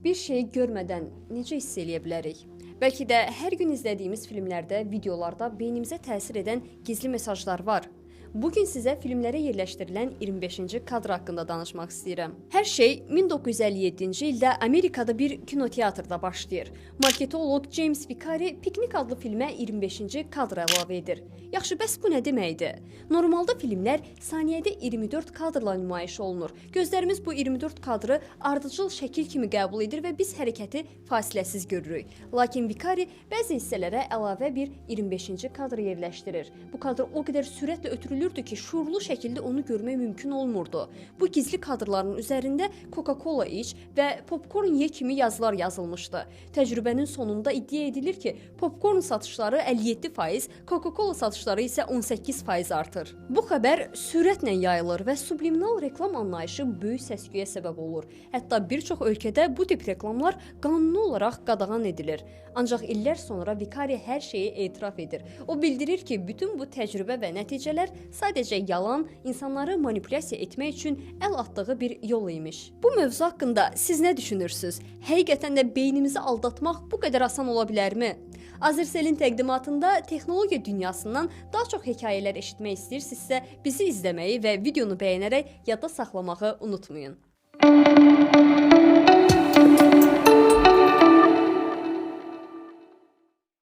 Bir şeyi görmədən necə hiss eləyə bilərik? Bəlkə də hər gün izlədiyimiz filmlərdə, videolarda beynimizə təsir edən gizli mesajlar var. Bugün sizə filmlərə yerləşdirilən 25-ci kadr haqqında danışmaq istəyirəm. Hər şey 1957-ci ildə Amerikada bir kinoteatrda başlayır. Marketoloq James Vicari Piknik adlı filmə 25-ci kadr əlavə edir. Yaxşı, bəs bu nə deməkdir? Normalda filmlər saniyədə 24 kadrla nümayiş olunur. Gözlərimiz bu 24 kadrı ardıcıl şəkil kimi qəbul edir və biz hərəkəti fasiləsiz görürük. Lakin Vicari bəzi hissələrə əlavə bir 25-ci kadr yerləşdirir. Bu kadr o qədər sürətlə ötürülürdü ki, şuurlu şəkildə onu görmək mümkün olmurdu. Bu gizli kadrların üzərində Coca-Cola iç və popcorn ye kimi yazılar yazılmışdı. Təcrübənin sonunda iddia edilir ki, popcorn satışları 57%, Coca-Cola satışları isə 18% artır. Bu xəbər sürətlə yayılır və subliminal reklam anlayışı böyük səs-küyə səbəb olur. Hətta bir çox ölkədə bu tip reklamlar qanuni olaraq qadağan edilir. Ancaq illər sonra Vicari hər şeyi etiraf edir. O bildirir ki, bütün bu təcrübə və nəticələr sadəcə yalan, insanları manipulyasiya etmək üçün əl atdığı bir yol imiş. Bu mövzu haqqında siz nə düşünürsünüz? Həqiqətən də beynimizi aldatmaq bu qədər asan ola bilərmi? Azersel'in təqdimatında texnologiya dünyasından daha çox hekayələr eşitmək istəyirsinizsə, bizi izləməyi və videonu bəyənərək yadda saxlamağı unutmayın.